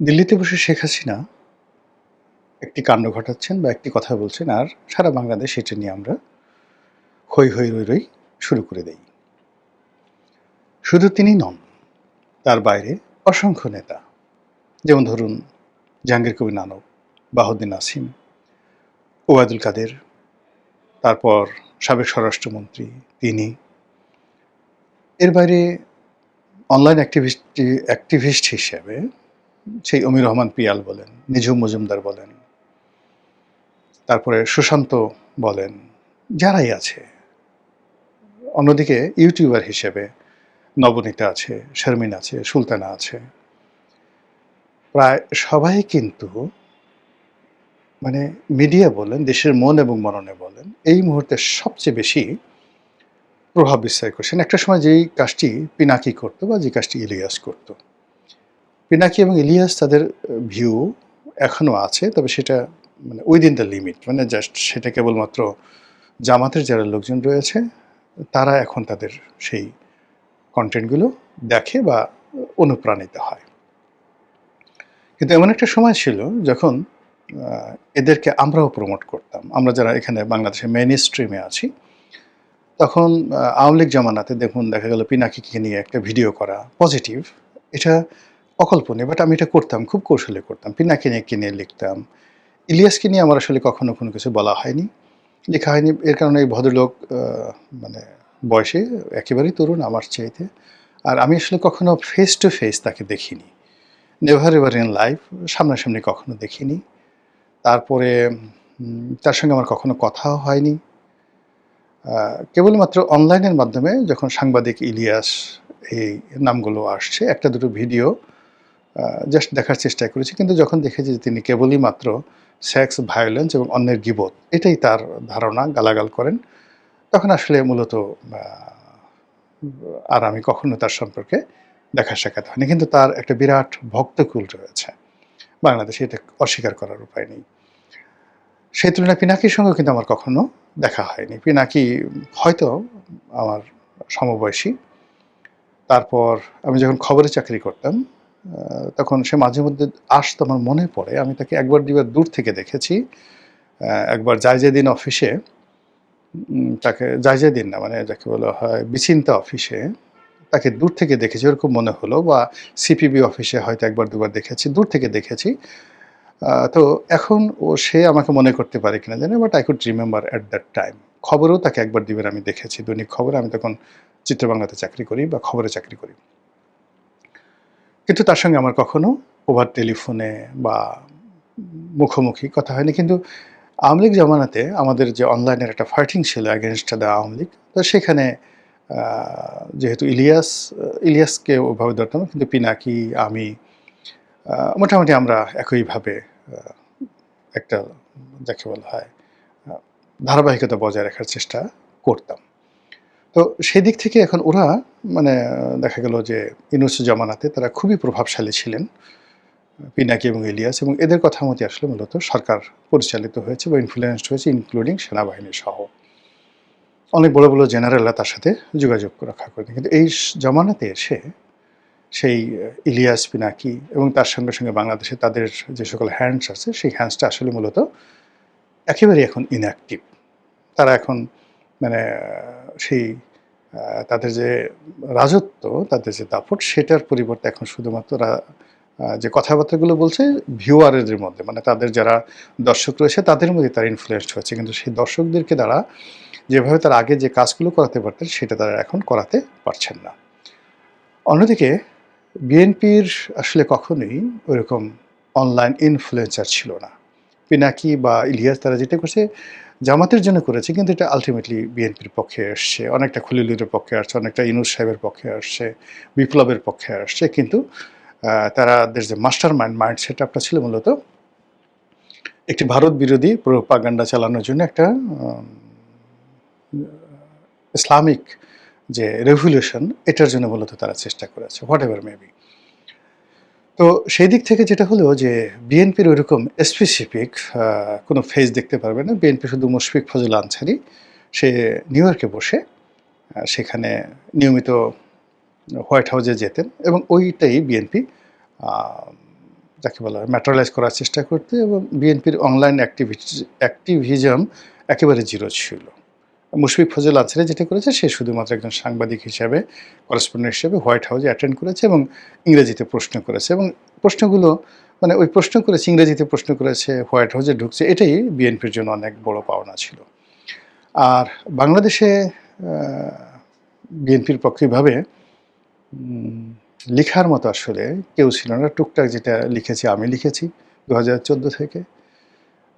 দিল্লিতে বসে শেখ হাসিনা একটি কাণ্ড ঘটাচ্ছেন বা একটি কথা বলছেন আর সারা বাংলাদেশ এটা নিয়ে আমরা হৈ হৈ রই রই শুরু করে দেই। শুধু তিনি নন, তার বাইরে অসংখ্য নেতা, যেমন ধরুন জাহাঙ্গীর কবির নানক, বাহাউদ্দিন নাসিম, ওবায়দুল কাদের, তারপর সাবেক স্বরাষ্ট্রমন্ত্রী তিনি। এর বাইরে অনলাইন অ্যাক্টিভিস্ট হিসেবে সেই অমির রহমান পিয়াল বলেন, নিঝুম মজুমদার বলেন, তারপরে সুশান্ত বলেন, যারাই আছে। অন্যদিকে ইউটিউবার হিসেবে নবনীতা আছে, শারমিন আছে, সুলতানা আছে। প্রায় সবাই কিন্তু মানে মিডিয়া বলেন, দেশের মন এবং মননে বলেন, এই মুহূর্তে সবচেয়ে বেশি প্রভাব বিস্তার করছেন। একটা সময় যেই কাজটি পিনাকি করতো বা যে কাজটি ইলিয়াস করতো। পিনাকি এবং ইলিয়াস তাদের ভিউ এখনো আছে, তবে সেটা মানে উইদিন দ্য লিমিট, মানে জাস্ট সেটা কেবলমাত্র জামাতের যারা লোকজন রয়েছে তারা এখন তাদের সেই কন্টেন্টগুলো দেখে বা অনুপ্রাণিত হয়। কিন্তু এমন একটা সময় ছিল যখন এদেরকে আমরাও প্রমোট করতাম। আমরা যারা এখানে বাংলাদেশে মেইন স্ট্রিমে আছি, তখন আওয়ামী লীগ জামানাতে দেখুন দেখা গেল পিনাকিকে নিয়ে একটা ভিডিও করা পজিটিভ, এটা অকল্পনীয়, বাট আমি এটা করতাম, খুব কৌশলে করতাম। পিনাকিকে নিয়ে লিখতাম। ইলিয়াসকে নিয়ে আমার আসলে কখনো কোনো কিছু বলা হয়নি, লেখা হয়নি। এর কারণে এই ভদ্রলোক মানে বয়সে একেবারেই তরুণ আমার চাইতে। আর আমি আসলে কখনো ফেস টু ফেস তাকে দেখিনি। নেভার এভার ইন লাইফ, সামনাসামনি কখনো দেখিনি। তারপরে তার সঙ্গে আমার কখনো কথাও হয়নি। কেবলমাত্র অনলাইনের মাধ্যমে যখন সাংবাদিক ইলিয়াস এই নামগুলো আসছে, একটা দুটো ভিডিও জাস্ট দেখার চেষ্টা করেছি। কিন্তু যখন দেখেছি যে তিনি কেবলই মাত্র সেক্স, ভায়োলেন্স এবং অন্যের গীবত, এটাই তার ধারণা, গালাগাল করেন, তখন আসলে মূলত আর আমি কখনো তার সম্পর্কে দেখা সাক্ষাৎ হয়নি। কিন্তু তার একটা বিরাট ভক্তকুল রয়েছে বাংলাদেশে, এটা অস্বীকার করার উপায় নেই। সেই তুলনায় পিনাকির সঙ্গেও কিন্তু আমার কখনো দেখা হয়নি। পিনাকি হয়তো আমার সমবয়সী। তারপর আমি যখন খবরে চাকরি করতাম, তখন সে মাঝে মধ্যে আসতো, আমার মনে পড়ে। আমি তাকে একবার দুইবার দূর থেকে দেখেছি। একবার যাইদিন অফিসে, তাকে যাইদিন না, মানে যাকে বলা হয় বিচিন্তা অফিসে তাকে দূর থেকে দেখেছি, ওরকম মনে হলো। বা সিপিবি অফিসে হয়তো একবার দুবার দেখেছি, দূর থেকে দেখেছি। তো এখন সে আমাকে মনে করতে পারে কিনা জানি, but I could remember at that time. খবরেও তাকে একবার দুইবার আমি দেখেছি, দৈনিক খবরে। আমি তখন চিত্রবাংলাতে চাকরি করি বা খবরে চাকরি করি। কিন্তু তার সঙ্গে আমার কখনো ওভার টেলিফোনে বা মুখোমুখি কথা হয়নি। কিন্তু আওয়ামী লীগ জামানাতে আমাদের যে অনলাইনের একটা ফাইটিং ছিল অ্যাগেনস্ট দ্য আওয়ামী লীগ, তো সেখানে যেহেতু ইলিয়াসকে ওভাবে ধরতাম, কিন্তু পিনাকি, আমি মোটামুটি আমরা একইভাবে একটা যাকে বলা হয় ধারাবাহিকতা বজায় রাখার চেষ্টা করতাম। তো সেদিক থেকে এখন ওরা মানে দেখা গেল যে ইউনূস জামানাতে তারা খুবই প্রভাবশালী ছিলেন, পিনাকি এবং ইলিয়াস, এবং এদের কথা মতে আসলে মূলত সরকার পরিচালিত হয়েছে বা ইনফ্লুয়েন্সড হয়েছে, ইনক্লুডিং সেনাবাহিনী সহ। অনেক বড় বড় জেনারেলরা তার সাথে যোগাযোগ রক্ষা করেন। কিন্তু এই জামানাতে এসে সেই ইলিয়াস, পিনাকি এবং তার সঙ্গে সঙ্গে বাংলাদেশে তাদের যে সকল হ্যান্ডস আছে, সেই হ্যান্ডসটা আসলে মূলত একেবারেই এখন ইনঅ্যাক্টিভ। তারা এখন মানে সেই তাদের যে রাজত্ব, তাদের যে দাপট, সেটার পরিবর্তে এখন শুধুমাত্র যে কথাবার্তাগুলো বলছে ভিউয়ারদের মধ্যে, মানে তাদের যারা দর্শক রয়েছে তাদের মধ্যে তারা ইনফ্লুয়েন্সড হচ্ছে। কিন্তু সেই দর্শকদেরকে তারা যেভাবে তারা আগে যে কাজগুলো করাতে পারতেন, সেটা তারা এখন করাতে পারছেন না। অন্যদিকে বিএনপির আসলে কখনোই ওইরকম অনলাইন ইনফ্লুয়েন্সার ছিল না। পিনাকি বা ইলিয়াস তারা যেটা করছে জামাতের জন্য করেছে, কিন্তু এটা আলটিমেটলি বিএনপির পক্ষে আসছে, অনেকটা খলিলুরের পক্ষে আসছে, অনেকটা ইউনূস সাহেবের পক্ষে আসছে, বিপ্লবের পক্ষে আসছে। কিন্তু তাদের যে মাস্টার মাইন্ড সেট আপটা ছিল মূলত একটি ভারত বিরোধী প্রোপাগান্ডা চালানোর জন্য একটা ইসলামিক যে রেভলিউশন, এটার জন্য মূলত তারা চেষ্টা করেছে, হোয়াট এভার মেবি। তো সেই দিক থেকে যেটা হলো যে বিএনপির ওইরকম স্পেসিফিক কোনো ফেজ দেখতে পারবে না। বিএনপি শুধু মুশফিক ফজল আনসারী, সে নিউ ইয়র্কে বসে সেখানে নিয়মিত হোয়াইট হাউসে যেতেন এবং ওইটাই বিএনপি যাকে বলা হয় ম্যাটেরিয়ালাইজ করার চেষ্টা করতে, এবং বিএনপির অনলাইন অ্যাক্টিভিজম একেবারে জিরো ছিল। মুশফিক ফজল আনসারী যেটা করেছে, সে শুধুমাত্র একজন সাংবাদিক হিসেবে, করেসপন্ডেন্ট হিসেবে হোয়াইট হাউসে অ্যাটেন্ড করেছে এবং ইংরেজিতে প্রশ্ন করেছে, এবং প্রশ্নগুলো মানে ওই প্রশ্ন করেছে, ইংরেজিতে প্রশ্ন করেছে, হোয়াইট হাউসে ঢুকছে, এটাই বিএনপির জন্য অনেক বড় পাওনা ছিল। আর বাংলাদেশে বিএনপির পক্ষে এভাবে লেখার মতো আসলে কেউ ছিল না। টুকটাক যেটা লিখেছি আমি লিখেছি 2014 থেকে।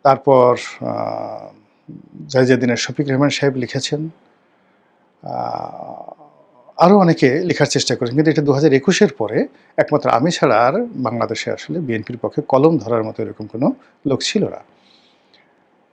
তারপর জাহিদুদ্দিনের শফিক রেহমান সাহেব লিখেছেন, আরও অনেকে লেখার চেষ্টা করেছেন, কিন্তু এটা 2021-এর পরে একমাত্র আমি ছাড়া আর বাংলাদেশে আসলে বিএনপির পক্ষে কলম ধরার মতো এরকম কোনো লোক ছিল না।